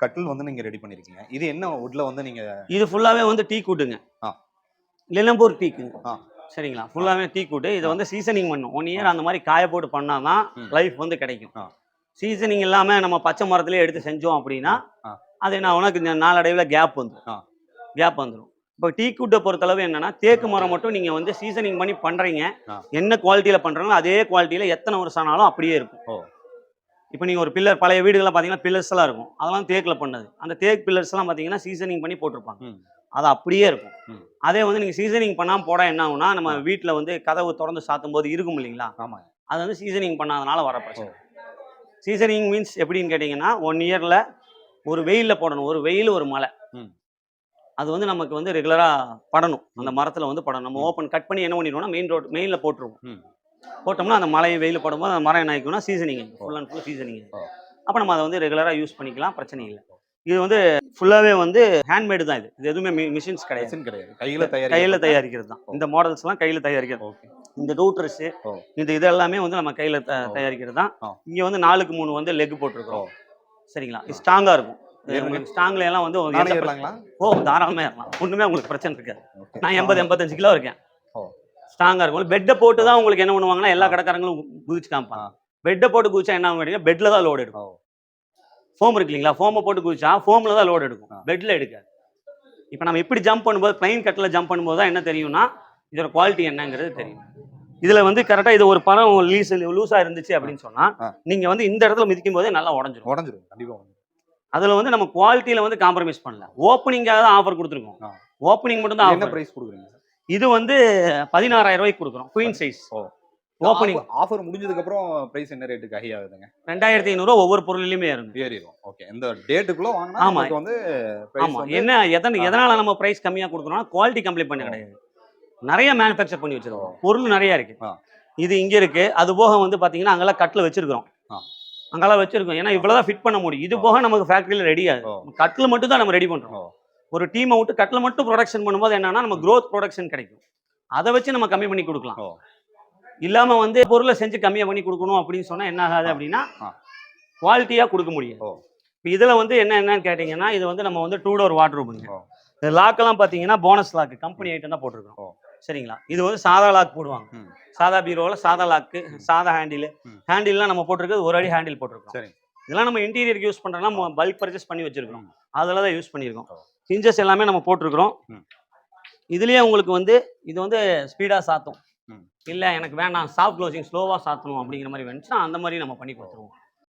கட்டில் வந்து நீங்க ரெடி பண்ணிருக்கீங்க. இது என்ன வுட்ல வந்து நீங்க? இது ஃபுல்லாவே வந்து டீ குட்டுங்க. நிலம்பூர் டீக்குங்க. சரிங்களா? ஃபுல்லாவே டீ குட்டு. இதை வந்து சீசனிங் பண்ணும். 1 இயர் அந்த மாதிரி காய போட்டு பண்ணாதான் லைஃப் வந்து கிடைக்கும். சீசனிங் இல்லாம நம்ம பச்சை மரத்திலே எடுத்து செஞ்சோம் அப்படின்னா அது என்ன ஆகும்னா நாளடைவில் கேப் வந்துடும். இப்போ டீ குட்டை பொறுத்தளவு என்னன்னா, தேக்கு மரம் மட்டும் நீங்க வந்து சீசனிங் பண்ணி பண்றீங்க. என்ன குவாலிட்டியில பண்றாங்களோ அதே குவாலிட்டியில எத்தனை வருஷம் ஆனாலும் அப்படியே இருக்கும். இப்போ நீங்க ஒரு பில்லர், பழைய வீடுகள்லாம் பார்த்தீங்கன்னா பில்லர்ஸ் எல்லாம் இருக்கும். அதெல்லாம் தேக்குல பண்ணது. அந்த தேக்கு பில்லர்ஸ் எல்லாம் பார்த்தீங்கன்னா சீசனிங் பண்ணி போட்டிருப்பாங்க. அது அப்படியே இருக்கும். அதே வந்து நீங்க சீசனிங் பண்ணாம போட என்ன ஆகும்னா, நம்ம வீட்டில் வந்து கதவு திறந்து சாத்தும் போது இருக்கும் இல்லைங்களா? அது வந்து சீசனிங் பண்ணாதனால வர பிரச்சனை. சீசனிங் மீன்ஸ் எப்படின்னு கேட்டீங்கன்னா, 1 இயர்ல ஒரு வெயில்ல போடணும். ஒரு வெயில், ஒரு மழை. அது வந்து நமக்கு வந்து ரெகுலரா படணும். அந்த மரத்துல வந்து படணும். நம்ம ஓப்பன் கட் பண்ணி என்ன பண்ணிடுவோம்னா மெயின்ல போட்டுருவோம். போட்டோம்னா அந்த மழை வெயில் படும்போது அந்த மரம் என்ன ஆகிக்கும்னா seasoning, full and full seasoning. அப்போ நம்ம அதை வந்து ரெகுலரா யூஸ் பண்ணிக்கலாம், பிரச்சனை இல்லை. இது வந்து ஃபுல்லாவே வந்து ஹேண்ட்மேடு தான். இது எதுவுமே மிஷின்ஸ் கிடையாது. கையில தயாரிக்கிறது தான். இந்த மாடல்ஸ் எல்லாம் கையில தயாரிக்கிறது. இந்த ரூட்டர்ஸ், இந்த இது எல்லாமே வந்து நம்ம கையில தயாரிக்கிறது தான். இங்க வந்து 4க்கு 3 வந்து லெக் போட்டிருக்கோம். சரிங்களா? இது ஸ்ட்ராங்கா இருக்கும். ஸ்ட்ராங்ல எல்லாம் வந்து தாராளமா ஏறலாம். ஒண்ணுமே உங்களுக்கு பிரச்சனை இருக்காது. நான் 80-85 கிலோ இருக்கேன். ஸ்ட்ராங்கா இருக்கும். பெட்டை போட்டு தான் உங்களுக்கு என்ன பண்ணுவாங்கன்னா எல்லா கடைக்காரங்களும் குதிச்சு காமிப்பாங்க. பெட்டை போட்டு குதிச்சா என்ன ஆகும் கேட்டீங்கன்னா, பெட்ல தான் லோடு எடுக்கும். ஃபோம் இருக்கு இல்லைங்களா? ஃபோமை போட்டு குதிச்சா ஃபோம்ல தான் லோடு எடுக்கும், பெட்ல எடுக்காது. இப்போ நம்ம இப்படி ஜம்ப் பண்ணும்போது, பிளைன் கட்டில் ஜம்ப் பண்ணும்போது தான் என்ன தெரியும்னா இதோட குவாலிட்டி என்னங்கிறது தெரியும். இதுல வந்து கரெக்டா இது ஒரு பழம் லூஸா இருந்துச்சு அப்படின்னு சொன்னா நீங்க வந்து இந்த இடத்துல மிதிக்கும் போதே நல்லா உடஞ்சிரும். கண்டிப்பா. அதுல வந்து நம்ம குவாலிட்டியில வந்து காம்ப்ரமைஸ் பண்ணல. ஓப்பனிங்காக தான் ஆஃபர் கொடுத்துருக்கோம். ஓப்பனிங் மட்டும் தான். என்ன பிரைஸ் கொடுக்குறீங்க? இது வந்து 16,000 ரூபாய்க்கு கொடுக்குறோம். Queen size. ஓப்பனிங் ஆஃபர் முடிஞ்சதுக்கு அப்புறம் பிரைஸ் என்ன ரேட்டுக்கு ஹை ஆகுதுங்க? 2,500 ஒவ்வொரு பொருளிலுமே ஏறிடும். ஓகே. இந்த டேட்டுக்குள்ள வாங்கினா நமக்கு வந்து பிரைஸ் என்ன எதனால நம்ம பிரைஸ் கம்மியா கொடுக்குறோம்னா குவாலிட்டி கம்ப்ளீட் பண்ண கிடையாது. நிறைய மேனுஃபேக்சர் பண்ணி வச்சிருக்கோம். பொருள் நிறைய இருக்கு. இது இங்க இருக்கு. அது போக வந்து பாத்தீங்கன்னா அங்கெல்லாம் கட்டில் வச்சிருக்கோம். அங்கெல்லாம் வச்சிருக்கோம். ஏன்னா இவ்வளவுதான் ஃபிட் பண்ண முடியும். இது போக நமக்கு ஃபேக்டரியில ரெடி ஆகுது. கட்டில் மட்டும் தான் நம்ம ரெடி பண்றோம். ஒரு டீமை விட்டு கட்டில் மட்டும் ப்ரொடக்ஷன் பண்ணும்போது என்னன்னா நம்ம growth ப்ரொடக்ஷன் கிடைக்கும். அதை வச்சு நம்ம கம்மி பண்ணி கொடுக்கலாம். இல்லாம வந்து பொருளை செஞ்சு கம்மியா பண்ணி கொடுக்கணும் அப்படின்னு சொன்னா என்ன ஆகாது அப்படின்னா குவாலிட்டியா கொடுக்க முடியும். இப்போ இதுல வந்து என்னன்னு கேட்டீங்கன்னா, இது வந்து நம்ம வந்து 2 டோர் வார்ட்ரூமுங்க. இந்த லாக்கெல்லாம் பாத்தீங்கன்னா போனஸ் லாக், கம்பெனி ஐட்டம் தான் போட்டிருக்கோம். சரிங்களா? இது வந்து சாதா லாக் போடுவாங்க. சாதா பீரோவில் சாதா லாக்கு, சாதா ஹேண்டில்லாம் நம்ம போட்டிருக்கிறது 1 அடி ஹேண்டில் போட்டிருக்கோம். இதெல்லாம் நம்ம இன்டீரியருக்கு யூஸ் பண்றோம்னா பல்க் பர்ச்சேஸ் பண்ணி வச்சிருக்கோம். அதில் தான் யூஸ் பண்ணியிருக்கோம். ஹிஞ்சஸ் எல்லாமே நம்ம போட்டிருக்கிறோம். இதுலயே உங்களுக்கு வந்து இது வந்து ஸ்பீடா சாத்தும். இல்ல எனக்கு வேணாம், சாஃப்ட் க்ளோசிங் ஸ்லோவா சாத்தணும் அப்படிங்கிற மாதிரி வேணுச்சுன்னா அந்த மாதிரி நம்ம பண்ணி கொடுத்துருவோம்.